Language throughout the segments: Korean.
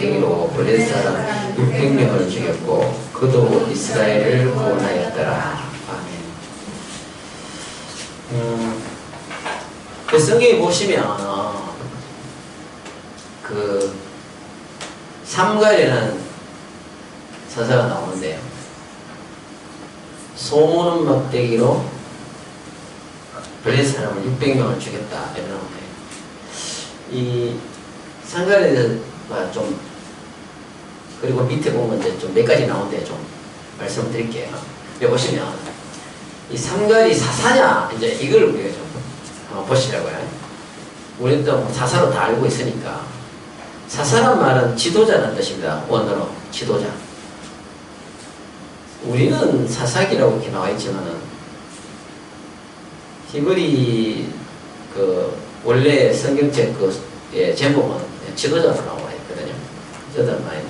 막대기로 블레셋 사람 600명을 죽였고 그도 이스라엘을 구원하였더라. 그 성경에 보시면 그 삼갈이라는 서사가 나오는데요. 소모는 막대기로 블레셋 사람을 600명을 죽였다 이런 거예요. 이 삼갈에 대해서 좀 그리고 밑에 보면 이제 좀 몇 가지 나오는데 좀 말씀드릴게요. 여기 보시면 이 삼갈이 사사냐 이제 이걸 우리가 좀 보시라고요. 우리도 뭐 사사로 다 알고 있으니까 사사란 말은 지도자라는 뜻입니다. 원어로 지도자. 우리는 사사기라고 이렇게 나와 있지만은 히브리 그 원래 성경책 그 제목은 지도자로 나와 있거든요. 지도자 많이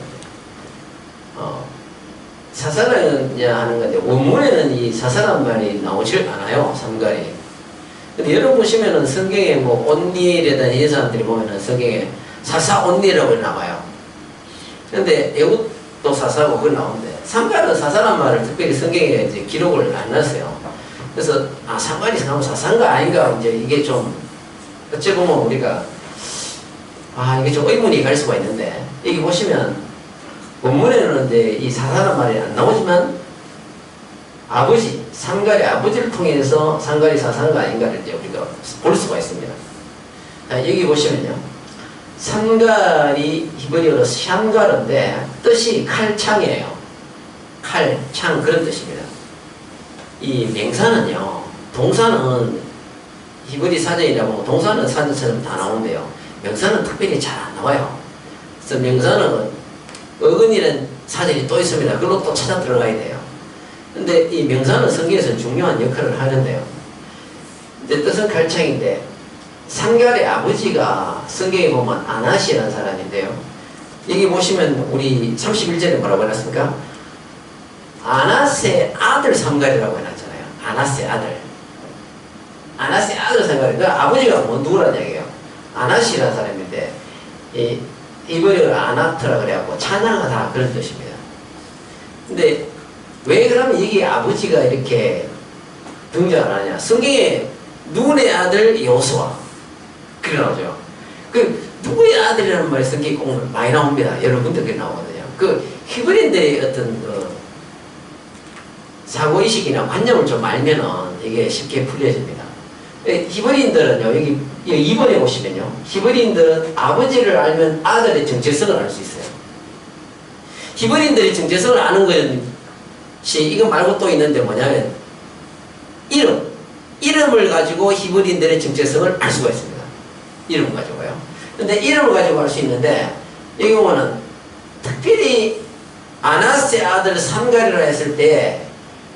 사사라냐 하는 건데 원문에는 이 사사란 말이 나오질 않아요. 삼갈이. 근데 여러분 보시면은 성경에 뭐 온니엘이라든지 이런 사람들이 보면은 성경에 사사 온니라고 나와요. 그런데 에웃도 사사고 그걸 나오는데 삼갈은 사사란 말을 특별히 성경에 이제 기록을 안 놨어요. 그래서 삼갈이 사사인가 아닌가 이제 이게 좀 어찌 보면 우리가 이게 좀 의문이 갈 수가 있는데 여기 보시면 원문에는 이제 이 사사란 말이 안 나오지만 아버지 삼갈의 아버지를 통해서 삼갈이 사사인가 아닌가를 이제 우리가 볼 수가 있습니다. 여기 보시면요. 삼갈이 히브리어로 샹갈인데 뜻이 칼창이에요. 칼, 창 그런 뜻입니다. 이 명사는요. 동사는 히브리 사전이라고 동사는 사전처럼 다 나오는데요. 명사는 특별히 잘 안 나와요. 그래서 명사는 어근이라는 사전이 또 있습니다. 그걸로 또 찾아 들어가야 돼요. 근데 이 명사는 성경에서 중요한 역할을 하는데요. 이제 뜻은 칼창인데 삼갈의 아버지가 성경에 보면 아낫이라는 사람인데요. 여기 보시면 우리 31절에 뭐라고 해놨습니까? 아낫의 아들 삼갈이라고 해놨잖아요. 아낫의 아들. 아낫의 아들 삼갈이. 그 아버지가 뭐 누구라는 얘기예요? 아낫이라는 사람인데 이 히브리어로 아나트라 그래갖고 찬양하다 그런 뜻입니다. 근데 왜 그러면 여기 아버지가 이렇게 등장을 하냐? 성경에 눈의 아들 여호수아 그래 나오죠. 그 누구의 아들이라는 말이 성경에 꼭 많이 나옵니다. 여러분들께 나오거든요. 그 히브리인들의 어떤 사고의식이나 관념을 좀 알면은 이게 쉽게 풀려집니다. 히브리인들은요, 여기 2번에 보시면요, 히브리인들은 아버지를 알면 아들의 정체성을 알 수 있어요. 히브리인들이 정체성을 아는 것이 이거 말고 또 있는데 뭐냐면 이름을 가지고 히브리인들의 정체성을 알 수가 있습니다. 이름을 가지고요. 근데 이름을 가지고 알 수 있는데 여기 보면은 특별히 아낫의 아들 삼갈이라 했을 때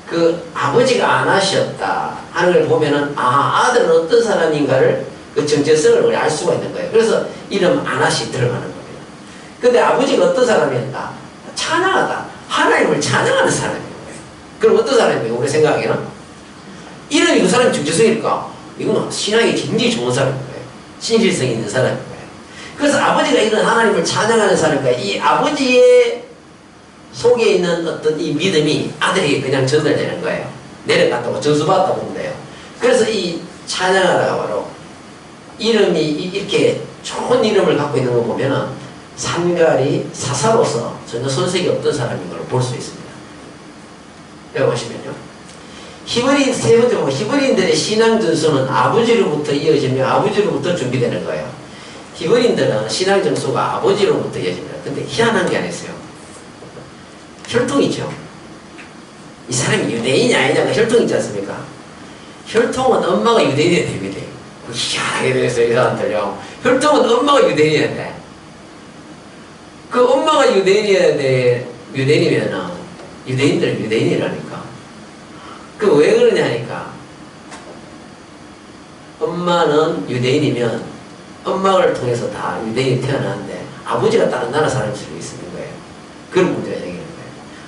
그 아버지가 아낫이었다 하는 걸 보면은 아들은 어떤 사람인가를 그 정체성을 알 수가 있는 거예요. 그래서 이름 아낫이 들어가는 겁니다. 근데 아버지가 어떤 사람이었다? 찬양하다. 하나님을 찬양하는 사람인 거예요. 그럼 어떤 사람이에요? 우리 생각에는 이름이 그 사람의 정체성일까? 이건 신앙이 굉장히 좋은 사람인 거예요. 신실성이 있는 사람인 거예요. 그래서 아버지가 이런 하나님을 찬양하는 사람과 이 아버지의 속에 있는 어떤 이 믿음이 아들에게 그냥 전달되는 거예요. 내려갔다고 전수받았다고 보면 돼요. 그래서 이 찬양하다가 바로 이름이 이렇게 좋은 이름을 갖고 있는 거 보면은 삼갈이 사사로서 전혀 손색이 없던 사람인 걸 볼 수 있습니다. 여기 보시면요. 히브리인 세 번째 보면 히브리인들의 신앙 전수는 아버지로부터 이어지며 아버지로부터 준비되는 거예요. 히브리인들은 신앙 전수가 아버지로부터 이어집니다. 근데 희한한 게 하나 있어요. 혈통이죠. 이 사람이 유대인이 아니냐가 혈통 있지 않습니까? 혈통은 엄마가 유대인이 됩니다. 희한하게 되었어요, 이 사람들요. 혈통은 엄마가 유대인이어야 돼. 그 엄마가 유대인이면은 유대인들은 유대인이라니까. 그 왜 그러냐니까. 엄마는 유대인이면 엄마를 통해서 다 유대인이 태어나는데 아버지가 다른 나라 사람일 수도 있는 거예요. 그런 문제가 생기는 거예요.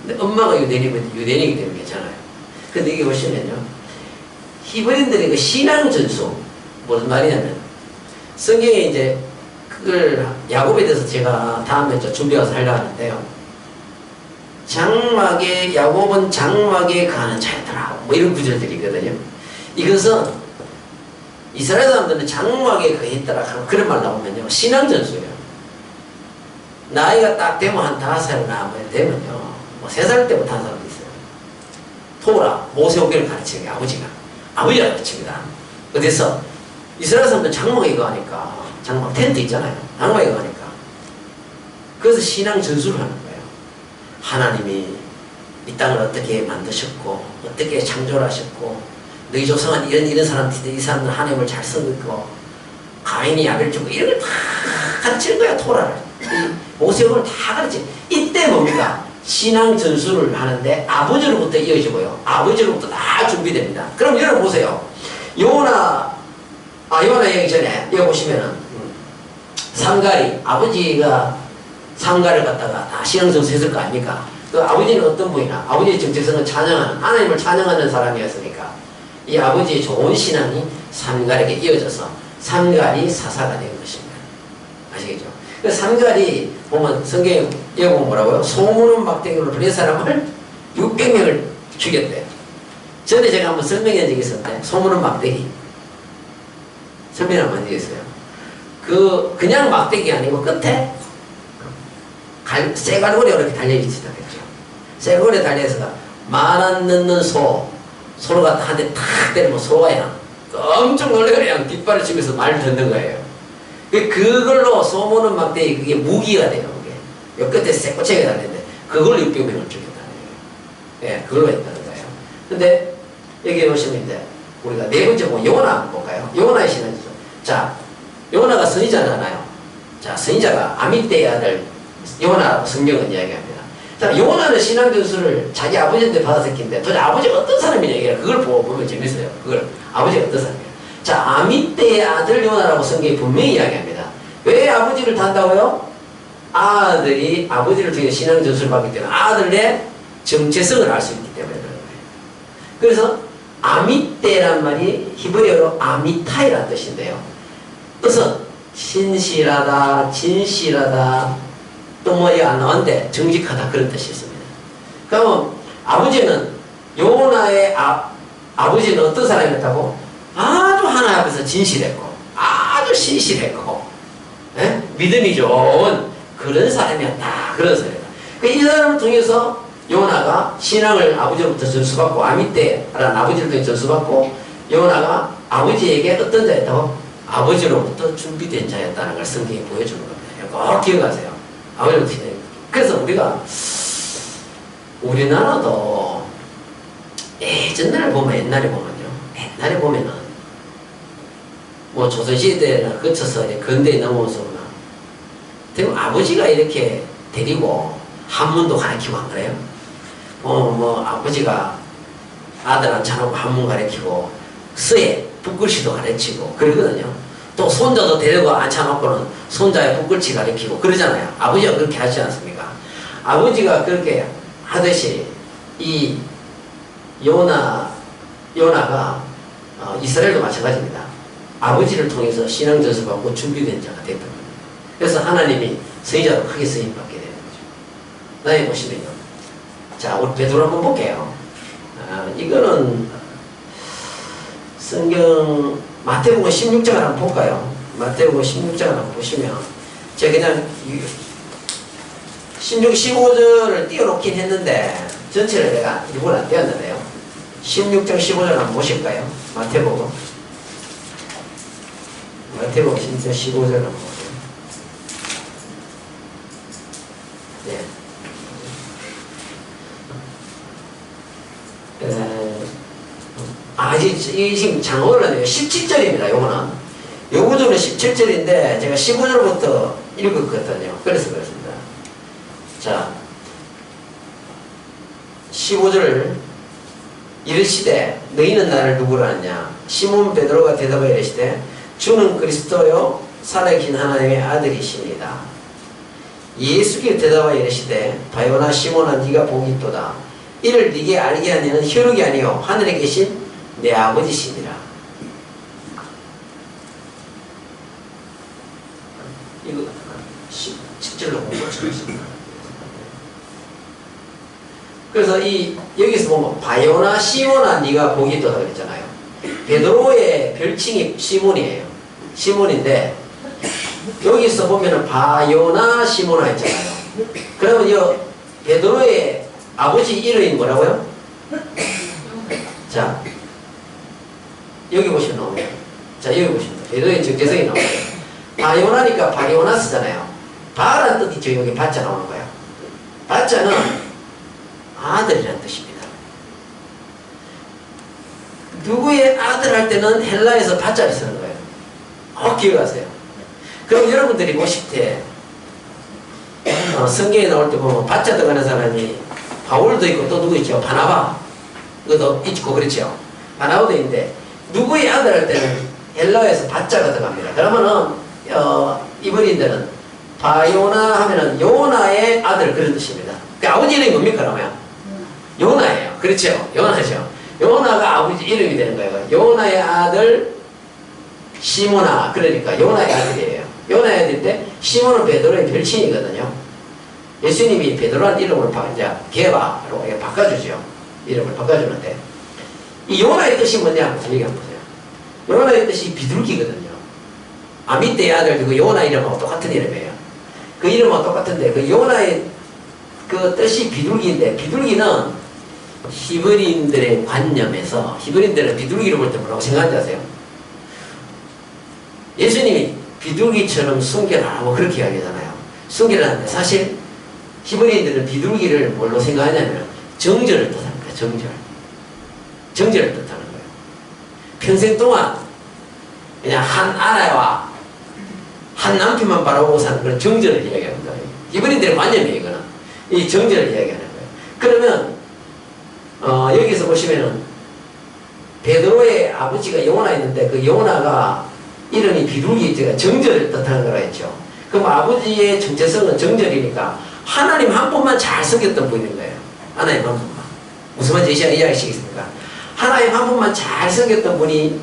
근데 엄마가 유대인이면 유대인이기 때문에 괜찮아요. 근데 이게 보시면요. 히브리인들의 그 신앙 전수, 무슨 말이냐면, 성경에 이제 그걸 야곱에 대해서 제가 다음에 준비해서 하려고 하는데요. 장막에 야곱은 장막에 가는 자였더라. 뭐 이런 구절들이 있거든요. 이것은 이스라엘 사람들은 장막에 거했더라 하는 그런 말 나오면요. 신앙전수예요. 나이가 딱 되면 한 5살이나 뭐 되면요. 뭐 3살 때부터 한 사람도 있어요. 토라, 모세오기를 가르치는 게 아버지가 가르칩니다. 어디서? 이스라엘 사람들은 장막에 가니까 장막 텐트 있잖아요. 장막에 가니까. 그래서 신앙 전수를 하는 거예요. 하나님이 이 땅을 어떻게 만드셨고 어떻게 창조를 하셨고 너희 조상은 이런 사람들인데 이 사람들 하나님을 잘 섬기고 가인이 아벨 주고 이런 걸 다 가르치는 거야. 토라를. 모세오기를 다 가르치. 이때 뭡니까? 신앙 전수를 하는데 아버지로부터 이어지고요. 아버지로부터 다 준비됩니다. 그럼 여러분 보세요. 요나 얘기 전에 여기 보시면은 삼가리 아버지가 삼가를 갖다가 다 신앙 전수 했을 거 아닙니까? 그 아버지는 어떤 분이나 아버지의 정체성은 찬양하는 하나님을 찬양하는 사람이었으니까 이 아버지의 좋은 신앙이 삼갈에게 이어져서 삼갈이 사사가 된 것입니다. 아시겠죠? 그 삼갈이 보면 성경에 보면 뭐라고요? 소문은 막대기로 불린 사람을 600명을 죽였대요. 전에 제가 한번 설명한 적이 있었는데 소문은 막대기 설명 한번 한 적이 있어요. 그냥 막대기 아니고 끝에 쇠갈고리가 이렇게 달려있기 시작했죠. 쇠갈고리에 달려있어가 말 안 듣는 소를 갖다 한 대 탁 때리면 소가 그냥 엄청 놀래고 그냥 뒷발을 치면서 말을 듣는 거예요. 그걸로 소문은 막대기 그게 무기가 돼요. 그게 끝에 쇠꼬챙이가 달렸는데 그걸 600명을 죽였다는 거예요. 예, 그걸로 했다는 거예요. 근데 여기 보시면 이제 우리가 네 번째 보면 요나 한번 볼까요? 요나의 신앙이죠. 자, 요나가 선지자잖아요. 자, 선지자가 아미떼의 아들 요나라고 성경은 이야기합니다. 자, 요나는 신앙 전수를 자기 아버지한테 받았었긴데 도대체 아버지가 어떤 사람이냐 얘기해요. 그걸 보면 재밌어요. 그걸 아버지가 어떤 사람이에요. 자, 아미떼의 아들 요나라고 성경이 분명히 이야기합니다. 왜 아버지를 단다고요? 아들이 아버지를 통해 신앙 전수를 받기 때문에 아들의 정체성을 알 수 있기 때문에 그런 거예요. 그래서 아미떼란 말이 히브리어로 아미타이라는 뜻인데요. 뜻은 신실하다, 진실하다, 또 뭐 안 나왔는데 정직하다 그런 뜻이 있습니다. 그러면 아버지는 요나의 아버지는 어떤 사람이었다고? 아주 하나님 앞에서 진실했고 아주 신실했고 믿음이 좋은 그런 사람이었다. 그런 사람이다. 이 사람을 통해서 요나가 신앙을 아버지로부터 전수받고 아미떼라는 아버지를 통해 전수받고 요나가 아버지에게 어떤 자였다고? 아버지로부터 준비된 자였다는 걸 성경이 보여주는 겁니다. 꼭 기억하세요. 아버지로부터. 그래서 우리나라도 옛날에 보면은 뭐 조선시대나 거쳐서 근대에 넘어서나 대부분 아버지가 이렇게 데리고 한문도 가르치고 안 그래요? 뭐 아버지가 아들 앉혀놓고 한문 가르치고 서예 붓글씨도 가르치고 그러거든요. 또 손자도 데리고 앉혀놓고는 손자의 붓글씨 가르치고 그러잖아요. 아버지가 그렇게 하지 않습니까? 아버지가 그렇게 하듯이 이 요나가 이스라엘도 마찬가지입니다. 아버지를 통해서 신앙 전수받고 준비된 자가 됐던 겁니다. 그래서 하나님이 선지자로 크게 쓰임받게 되는 거죠. 나에 보시면요. 자, 우리 베드로 한번 볼게요. 이거는 성경 마태복음 16장을 한번 볼까요? 마태복음 16장을 한번 보시면 제가 그냥 16, 15절을 띄워놓긴 했는데 전체를 내가 일부러 안 띄웠는데요. 16장 15절 한번 보실까요? 마태복음 16장 15절 한번 보세요. 이 지금 장어를 17절입니다. 요거는. 요 구조는 17절인데 제가 15절부터 읽었거든요. 그래서 그렇습니다. 자, 15절을 이르시되 너희는 나를 누구로 아냐? 시몬 베드로가 대답하여 이르시되 주는 그리스도요 살아계신 하나님의 아들이십니다. 예수께서 대답하여 이르시되 바요나 시몬아 네가 복이 있도다. 이를 네게 알게 하니는 혈육이 아니요 하늘에 계신 내 아버지시니라. 이거 그래서 여기서 보면 바요나 시모나 네가 복이 있다 그랬잖아요. 베드로의 별칭이 시몬이에요. 시몬인데 여기서 보면은 바요나 시모나 했잖아요. 그러면 이 베드로의 아버지 이름이 뭐라고요? 자, 여기 보시면 나옵니다. 자, 여기 보십니다. 베드로의 정체성이 나옵니다. 바요나니까 바리오나스잖아요. 바라는 뜻이 저 여기 바자 나오는 거예요. 바자는 아들이라는 뜻입니다. 누구의 아들 할 때는 헬라에서 바자를 쓰는 거예요. 기억하세요. 그럼 여러분들이 보실 때 성경에 나올 때 보면 바자 들어가는 사람이 바울도 있고 또 누구 있죠? 바나바 그것도 있고 그렇죠. 바나바도 있는데 누구의 아들 할 때는 헬라에서 바자가 들어갑니다. 그러면은 이브리인들은 바요나 하면은 요나의 아들 그런 뜻입니다. 그 아버지 이름이 뭡니까 그러면? 요나예요. 그렇죠. 요나죠. 요나가 아버지 이름이 되는 거예요. 요나의 아들 시모나 그러니까 요나의 아들이에요. 요나의 아들인데 시몬은 베드로의 별칭이거든요. 예수님이 베드로라는 이름을 이제 게바로 바꿔주죠. 이름을 바꿔주는데 이 요나의 뜻이 뭐냐 한번 얘기 한번 보세요. 요나의 뜻이 비둘기거든요. 아미떼의 아들 그 요나 이름하고 똑같은 이름이에요. 그 이름하고 똑같은데 그 요나의 그 뜻이 비둘기인데 비둘기는 히브리인들의 관념에서 히브리인들은 비둘기를 볼 때 뭐라고 생각하는지 아세요? 예수님이 비둘기처럼 순결하라고 그렇게 이야기하잖아요. 순결하는데 사실 히브리인들은 비둘기를 뭘로 생각하냐면 정절을 뜻합니다. 정절을 뜻하는 거예요. 평생 동안 그냥 한 아내와 한 남편만 바라보고 사는 그런 정절을 이야기합니다. 히브리인들의 관념이에요. 이거는 이 정절을 이야기하는 거예요. 그러면 여기서 보시면은 베드로의 아버지가 요나 있는데 그 요나가 이름이 비둘기 제가 정절을 뜻하는 거라 했죠. 그럼 아버지의 정체성은 정절이니까 하나님 한 분만 잘 섬겼던 분인 거예요. 하나님 한 분만. 무슨 말인지 이해하시겠습니까? 하나님 한 분만 잘 섬겼던 분이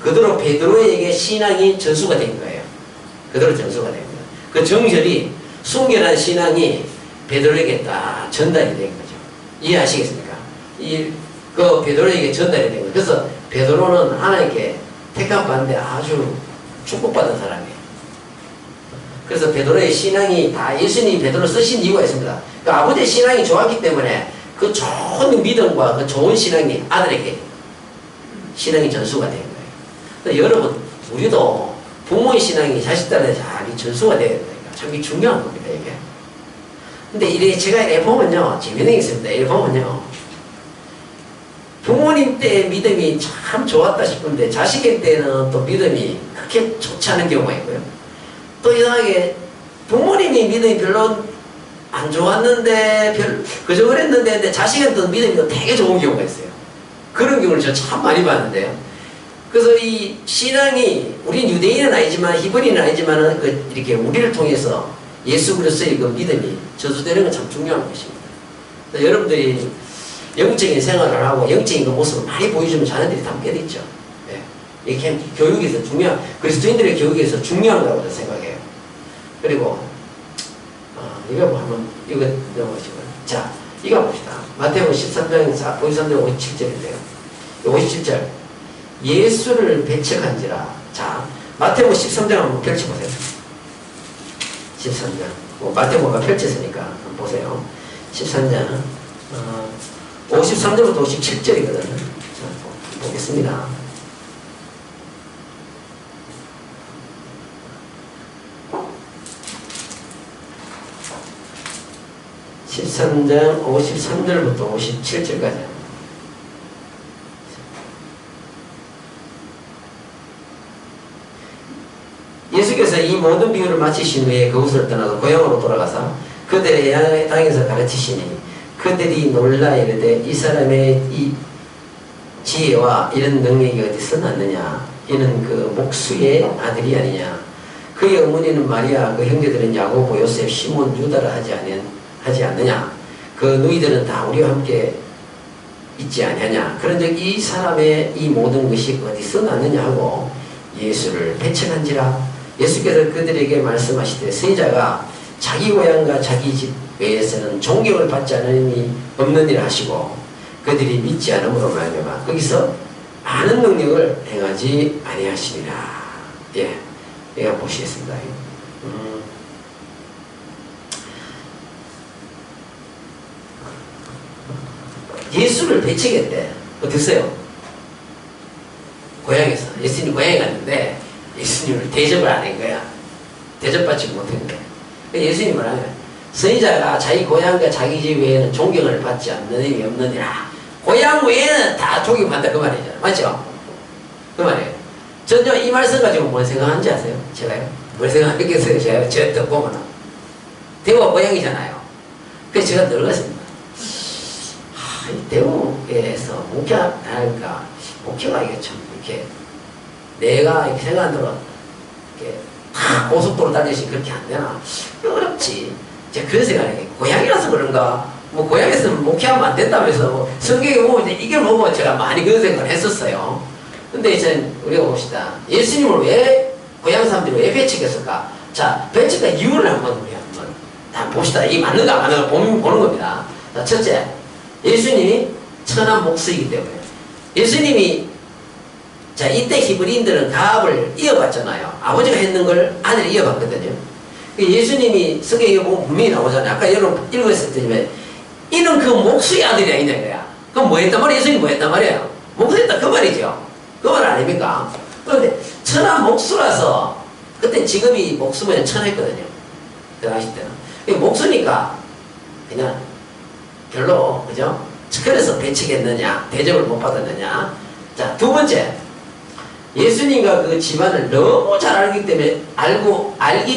그대로 베드로에게 신앙이 전수가 된 거예요. 그대로 전수가 된 거예요. 그 정절이 순결한 신앙이 베드로에게 딱 전달이 된 거죠. 이해하시겠습니까? 그 베드로에게 전달이 된 거예요. 그래서 베드로는 하나님께 택함 받는데 아주 축복받은 사람이에요. 그래서 베드로의 신앙이 다 예수님이 베드로 쓰신 이유가 있습니다. 그 아버지의 신앙이 좋았기 때문에 그 좋은 믿음과 그 좋은 신앙이 아들에게 신앙이 전수가 된 거예요. 여러분, 우리도 부모의 신앙이 자식들한테 잘 전수가 돼야 된다니까. 참 중요한 겁니다, 이게. 근데 제가 이렇게 보면요, 재밌는 게 있습니다. 이렇게 보면요, 부모님 때 믿음이 참 좋았다 싶은데 자식의 때는 또 믿음이 그렇게 좋지 않은 경우가 있고요. 또 이상하게 부모님이 믿음이 별로 안 좋았는데 그저 그랬는데 근데 자식한테는 믿음이 되게 좋은 경우가 있어요. 그런 경우를 저 참 많이 봤는데요. 그래서 이 신앙이 우리는 유대인은 아니지만 히브리는 아니지만 이렇게 우리를 통해서 예수 그리스도의 그 믿음이 저주되는 건 참 중요한 것입니다. 여러분들이 영적인 생활을 하고 영적인 그 모습을 많이 보여주면 자녀들이 담게 되죠. 네. 이게 교육에서 그리스도인들의 교육에서 중요하다고 저는 생각해요. 그리고 이거 한번 이거 넘어가시고 자 이거 봅시다. 마태복음 13장 53절 57절인데요. 57절 예수를 배척한지라. 자 마태복음 13장 한번 펼쳐보세요. 13장 마태복음가 펼쳤으니까 한번 보세요. 13장 53절부터 57절이거든요. 자, 보겠습니다. (13장) 53절부터 57절까지 예수께서 이 모든 비유를 마치신 후에 그곳을 떠나서 고향으로 돌아가서 그들의 땅에서 가르치시니 그들이 놀라 이르되 이 사람의 이 지혜와 이런 능력이 어디서 났느냐 이는 그 목수의 아들이 아니냐 그의 어머니는 마리아 그 형제들은 야고보 요셉 시몬 유다라 하지 않느냐 그 너희들은 다 우리와 함께 있지 아니하냐 그런즉 이 사람의 이 모든 것이 어디서 났느냐 하고 예수를 배척한지라. 예수께서 그들에게 말씀하시되 선지자가 자기 고향과 자기 집 외에서는 존경을 받지 않으니 없는 일을 하시고 그들이 믿지 않음으로 말미암아 거기서 많은 능력을 행하지 아니하시니라. 예, 이거 보시겠습니다. 예수를 배척했대. 어땠어요? 고향에서 예수님 고향에 갔는데 예수님을 대접을 안 한 거야. 대접받지 못한 거야. 예수님이 뭐라냐? 선지자가 자기 고향과 자기 집 외에는 존경을 받지 않는 힘이 없느니라. 고향 외에는 다 존경받는다 그 말이죠. 맞죠? 그 말이에요. 전혀 이 말씀 가지고 뭘 생각하는지 아세요? 제가요? 뭘 생각했겠어요? 제가 저 듣고 보면 대구가 고향이잖아요. 그래서 제가 늙었습니다. 대구에서 목회하니까 목회가 이게 참 이렇게 내가 이렇게 생각한 대로 이렇게 다 고속도로 다니시 그렇게 안 되나? 어렵지. 제가 그런 생각이 고향이라서 그런가? 뭐 고향에서는 목회하면 안 된다면서 뭐 성경에 보면 이걸 보고 제가 많이 그런 생각을 했었어요. 근데 이제 우리가 봅시다. 예수님을 왜 고향 사람들이 왜 배척했을까? 자, 배척한 이유를 한번 우리 한번 봅시다. 이게 맞는가 안 맞는가 보는 겁니다. 자, 첫째, 예수님이 천한 목수이기 때문에 예수님이 자 이때 히브리인들은 가압을 이어받잖아요. 아버지가 했는 걸 아들이 이어받거든요. 예수님이 성경에 보면 분명히 나오잖아요. 아까 여러분 읽었을 때 이는 그 목수의 아들이 아니냐 이거야. 그럼 뭐 했단 말이에요? 예수님이 뭐 했단 말이에요? 목수했다 그 말이죠. 그 말 아닙니까? 그런데 천한 목수라서 그때 직업이 목수면 천했거든요. 그 당시 때는. 목수니까 그냥 별로 그죠? 그래서 배척했느냐 대접을 못 받았느냐. 자, 두 번째, 예수님과 그 집안을 너무 잘 알기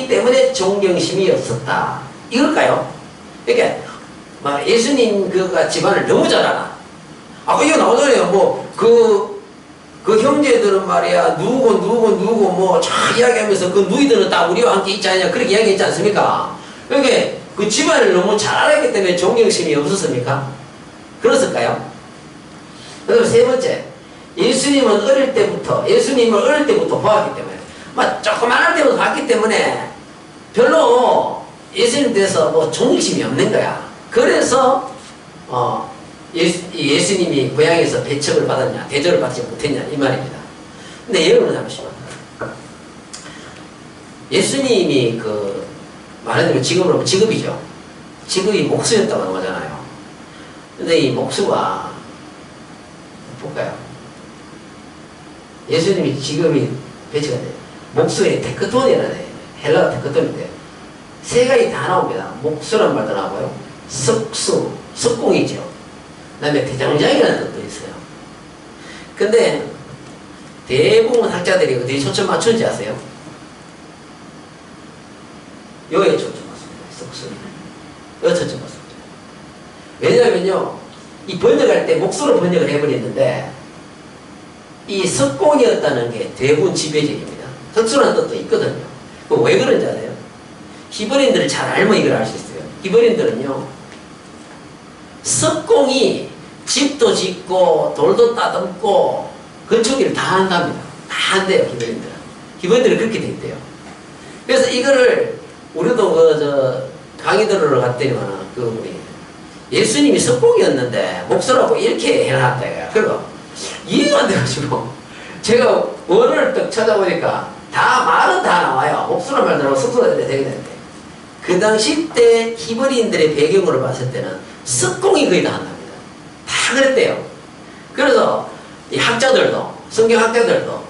때문에 존경심이 없었다. 이걸까요? 그러니까 막 예수님 그 집안을 너무 잘 알아. 이거 나오잖아요. 뭐 그 형제들은 말이야 누구 뭐 쫙 이야기하면서 그 누이들은 다 우리와 함께 있지 않냐 그렇게 이야기했지 않습니까? 그러니까 그 집안을 너무 잘 알았기 때문에 존경심이 없었습니까? 그랬을까요? 그다음 세 번째, 예수님을 어릴 때부터 보았기 때문에 막 조그만할 때부터 봤기 때문에 별로 예수님 대해서 뭐 존경심이 없는 거야. 그래서 예수님이 고향에서 배척을 받았냐 대접을 받지 못했냐 이 말입니다. 근데 여러분 잠시만, 예수님이 그 말하자면 지금으로 직업이죠. 직업이 목수였다고 나오잖아요. 근데 이 목수가 볼까요? 예수님이 직업이 배치가 돼요. 목수의 테크톤이라는 헬라어 테크톤인데 세 가지 다 나옵니다. 목수란 말도 나오고요. 석수, 석공이죠. 그 다음에 대장장이라는 뜻도 있어요. 근데 대부분 학자들이 어디에 초점 맞추는지 아세요? 여기에 초점 맞습니다. 석수는. 여기 초점 맞습니다. 왜냐면요, 이 번역할 때 목수로 번역을 해버렸는데 이 석공이었다는 게 대부분 지배적입니다. 석수라는 뜻도 있거든요. 왜 그런지 아세요? 히브리인들을 잘 알면 이걸 알 수 있어요. 히브리인들은요, 석공이 집도 짓고 돌도 따듬고 건축일을 다 한답니다. 다 한대요. 히브리인들은 그렇게 돼 있대요. 그래서 이거를 우리도 강의 들으러 갔더니만 우리 예수님이 석공이었는데 목수라고 이렇게 해놨다 이거야. 그리고 이해가 안 돼가지고 제가 원어를 딱 찾아보니까 말은 다 나와요. 목수란 말도 나오고 석수가 되겠는데 그 당시 때 히브리인들의 배경으로 봤을 때는 석공이 거의 다 한답니다. 다 그랬대요. 그래서 이 학자들도 성경학자들도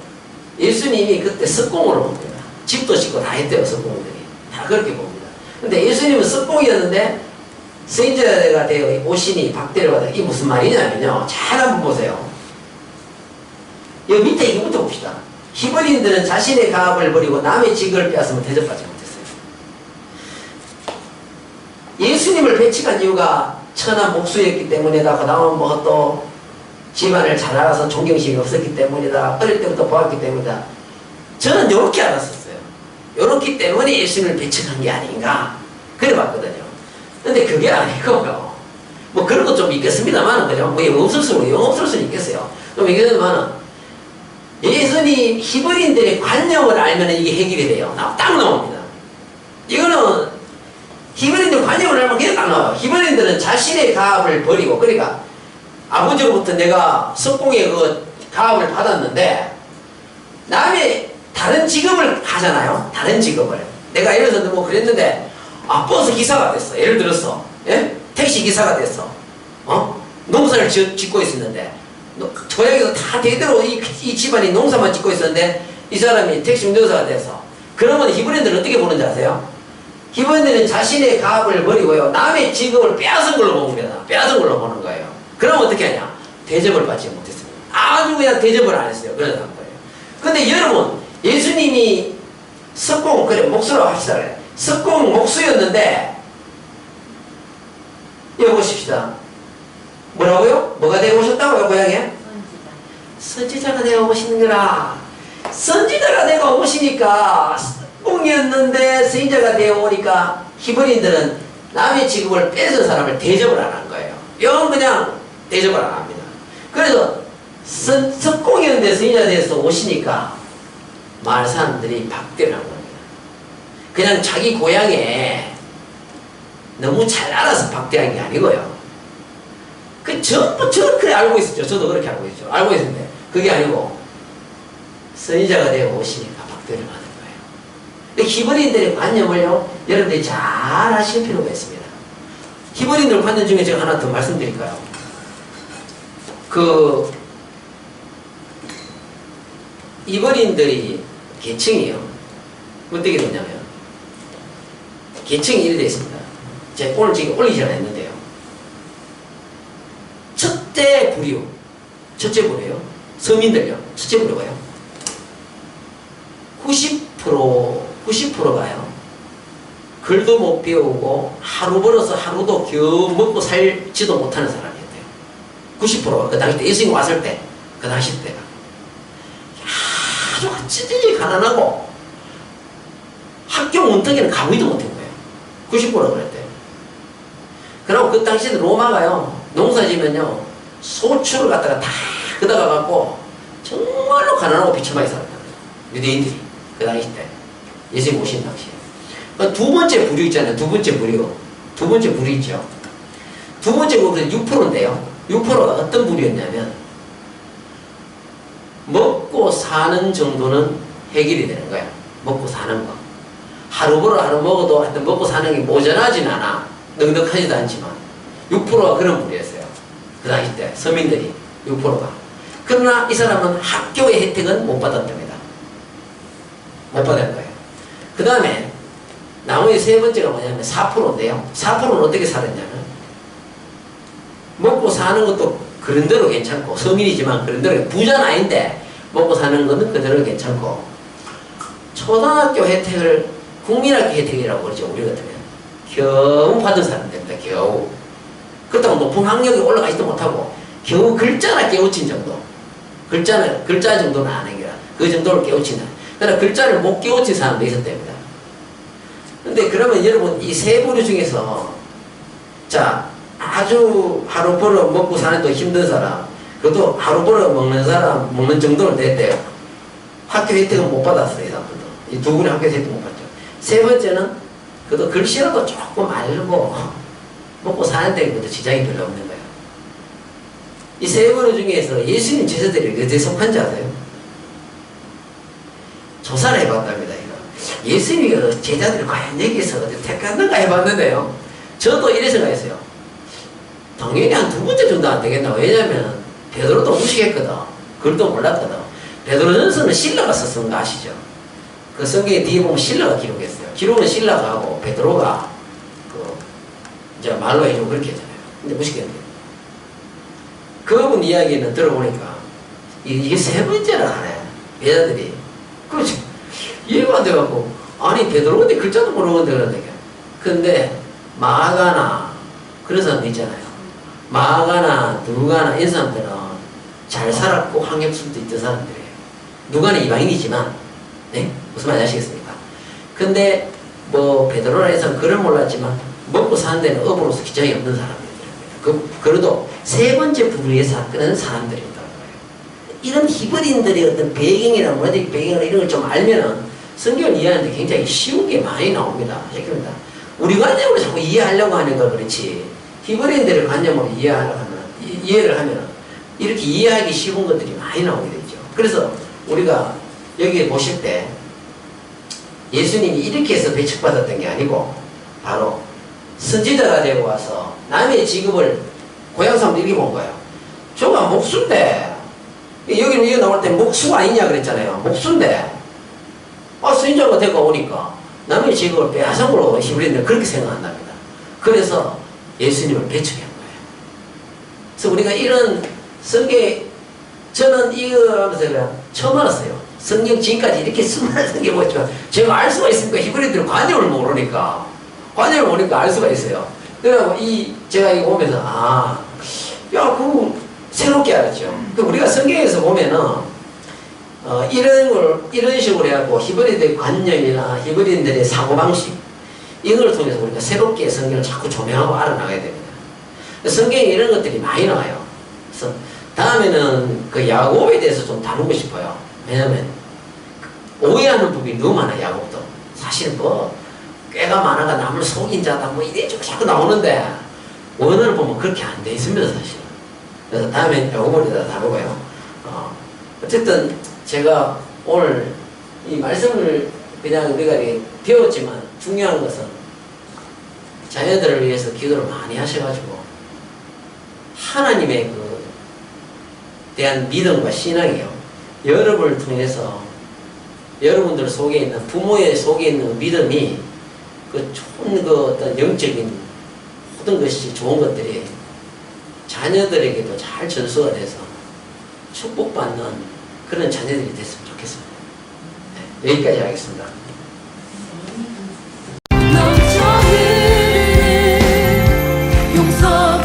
예수님이 그때 석공으로 봅니다. 집도 짓고 다 했대요. 석공들이 다 그렇게 봅니다. 근데 예수님은 석공이었는데 선지자가 되어 오시니 박대를 받아. 이게 무슨 말이냐면요, 잘 한번 보세요. 여기 밑에 이거부터 봅시다. 히브리인들은 자신의 가업을 버리고 남의 직을 빼앗으면 대접받지 못했어요. 예수님을 배척한 이유가 천한 목수였기 때문이다. 그 다음은 뭐 또 집안을 잘 알아서 존경심이 없었기 때문이다. 어릴 때부터 보았기 때문이다. 저는 이렇게 알았었어요. 이렇기 때문에 예수님을 배척한 게 아닌가 그래 봤거든요. 근데 그게 아니고요. 뭐 그런 것 좀 있겠습니다만, 그죠? 뭐 없을 수는 있겠어요. 그럼 이게는 예수님 히브리인들의 관념을 알면 이게 해결이 돼요. 딱 나옵니다. 이거는 히브리인들 관념을 알면 그냥 딱 나와요. 히브리인들은 자신의 가업을 버리고, 그러니까 아버지로부터 내가 석공의 그 가업을 받았는데 남의 다른 직업을 하잖아요. 다른 직업을. 내가 예를 들어서 뭐 그랬는데 버스 기사가 됐어. 예를 들었어. 예? 택시 기사가 됐어. 농사를 짓고 있었는데 고향에서 다 대대로 이 집안이 농사만 짓고 있었는데 이 사람이 택시 운전사가 됐어. 그러면 히브리인들은 어떻게 보는지 아세요? 히브리인들은 자신의 가업을 버리고요. 남의 직업을 빼앗은 걸로 봅니다. 빼앗은 걸로 보는 거예요. 그러면 어떻게 하냐? 대접을 받지 못했습니다. 아주 그냥 대접을 안 했어요. 그러는 거예요. 근데 여러분, 예수님이 석공, 그래, 목수라고 합시다. 그래. 석공 목수였는데, 여기 보십시다. 뭐라고요? 뭐가 되고 오셨다고요, 고향에? 선지자가 되어 오시는 거라. 선지자가 되어 오시니까, 석공이었는데 선지자가 되어 오니까, 히브리인들은 남의 직업을 뺏은 사람을 대접을 안 한 거예요. 영 그냥 대접을 안 합니다. 그래서 석공이었는데 선지자가 되어서 오시니까 마을 사람들이 박대를 한 겁니다. 그냥 자기 고향에 너무 잘 알아서 박대한 게 아니고요. 전부 그렇게 알고 있었죠. 저도 그렇게 알고 있죠. 알고 있었는데 그게 아니고 선지자가 되어 오시니까 박대를 하는 거예요. 히브리인들의 관념을요, 여러분들이 잘 아실 필요가 있습니다. 히브리인들 관념 중에 제가 하나 더 말씀드릴까요? 히브리인들이 계층이요. 어떻게 되냐면, 계층이 이렇게 되어 있습니다. 제가 오늘 지금 올리기 전에 했는데요. 첫째 부류요. 서민들요. 첫째 부류가요. 90%가요. 글도 못 배우고 하루 벌어서 하루도 겨우 먹고 살지도 못하는 사람이었대요. 90%가 그 당시 때 예수님 왔을 때, 그 당시 때가 아주 찌질이 가난하고 학교 문턱에는 가보지도 못한 거예요. 90%가 그랬대요. 그리고 그 당시에 로마가요, 농사 지면요, 소출을 갖다가 다 걷어가 갖고 정말로 가난하고 비참하게 살았다. 유대인들이 그 당시 때 예수님 오신 당시에. 두 번째 부류 있잖아요. 두 번째 부류 있죠. 두 번째 부류는 6%인데요. 6%가 어떤 부류였냐면, 먹고 사는 정도는 해결이 되는 거야. 먹고 사는 거. 하루 벌어 하루 먹어도 하여튼 먹고 사는 게 모자라진 않아. 넉넉하지도 않지만. 6%가 그런 부류였어요. 그 당시 때 서민들이 6%가. 그러나 이 사람은 학교의 혜택은 못 받았답니다. 못 받은 거예요. 그 다음에 나머지 세 번째가 뭐냐면 4%인데요. 4%는 어떻게 살았냐면, 먹고 사는 것도 그런대로 괜찮고, 성인이지만 그런대로, 부자는 아닌데 먹고 사는 것은 그대로 괜찮고, 초등학교 혜택을 국민학교 혜택이라고 그러죠. 우리 같으면 겨우 받은 사람들입니다. 겨우. 그렇다고 높은 학력에 올라가지도 못하고 겨우 글자나 깨우친 정도. 글자 정도는 아니라 그 정도를 깨우친다. 그러나 글자를 못 깨우친 사람도 있었답니다. 근데 그러면 여러분, 이 세 부류 중에서, 자, 아주 하루 벌어 먹고 사는 또 힘든 사람, 그것도 하루 벌어 먹는 사람, 먹는 정도는 됐대요. 학교 혜택은 못 받았어요, 이 사람들도. 이 두 분이 학교 혜택 못 받죠. 세 번째는, 그것도 글씨라도 조금 알고, 먹고 사는 데 그것도 지장이 별로 없는 거예요. 이 세 부류 중에서 예수님 제자들이 어디에 속한지 아세요? 조사를 해봤답니다. 예수님이 제자들이 과연 여기서 택했는가 해봤는데요. 저도 이래 생각했어요. 당연히 한 두 번째 정도 안 되겠나. 왜냐면 베드로도 무식했거든. 글도 몰랐거든. 베드로전서는 신라가 썼던 거 아시죠? 그 성경에 뒤에 보면 신라가 기록했어요. 기록은 신라가 하고 베드로가 이제 말로 해주고 그렇게 했잖아요. 근데 무식했는데, 그분 이야기는 들어보니까 이게 세 번째를 하네. 여자들이. 그렇지. 이해가 안 돼갖고, 아니 베드로인데 글자도 모르는데 그런데. 근데 마가나 그런 사람들 있잖아요. 마가나 누가나 이런 사람들은 잘 살았고 학력수도 있던 사람들이에요. 누가는 이방인이지만, 네? 무슨 말인지 아시겠습니까? 근데 뭐 베드로나 이런 사람은 글을 몰랐지만 먹고 사는 데는 업으로서 기장이 없는 사람들입니다. 그래도 세 번째 부류의 사건은 사람들이었다는 거예요. 이런 히브리인들의 어떤 배경이나 문화적 배경이나 이런 걸 좀 알면은 성경을 이해하는데 굉장히 쉬운 게 많이 나옵니다. 아시겠습니까? 우리 관념으로 자꾸 이해하려고 하는 걸 그렇지 히브리인들의 관념으로 이해를 하면 이렇게 이해하기 쉬운 것들이 많이 나오게 되죠. 그래서 우리가 여기 보실 때 예수님이 이렇게 해서 배척받았던 게 아니고 바로 선지자가 되고 와서 남의 직업을 고향 사람들이 이렇게 본 거예요. 저가 목수인데 여기는 이거 나올 때 목수가 아니냐 그랬잖아요. 목수인데 선지자가 되고 오니까 남의 직업을 빼앗은 걸로 히브리인들은 그렇게 생각한답니다. 그래서 예수님을 배척한 거예요. 그래서 우리가 이런 성경 저는 이거 하면서 처음 알았어요. 성경 지금까지 이렇게 수많은 성경 보지만 제가 알 수가 있습니까? 히브리인들은 관념을 모르니까 관념을 모르니까 알 수가 있어요. 그래서 제가 이거 보면서 그거 새롭게 알았죠. 우리가 성경에서 보면은 이런 식으로 해갖고 히브리인들의 관념이나 히브리인들의 사고방식 이걸 통해서 우리가 새롭게 성경을 자꾸 조명하고 알아나가야 됩니다. 성경에 이런 것들이 많이 나와요. 그래서 다음에는 그 야곱에 대해서 좀 다루고 싶어요. 왜냐면 오해하는 부분이 너무 많아요. 야곱도 사실 꽤가 많아가 남을 속인 자다 이래저래 자꾸 나오는데 원어를 보면 그렇게 안 돼 있습니다. 사실은. 그래서 다음에 야곱을 다 다루고요. 어쨌든 제가 오늘 이 말씀을 그냥 우리가 배웠지만 중요한 것은 자녀들을 위해서 기도를 많이 하셔가지고 하나님의 대한 믿음과 신앙이요. 여러분을 통해서 여러분들 속에 있는 부모의 속에 있는 믿음이 좋은 어떤 영적인 모든 것이 좋은 것들이 자녀들에게도 잘 전수가 돼서 축복받는 그런 자녀들이 됐으면 좋겠습니다. 네, 여기까지 하겠습니다. 용서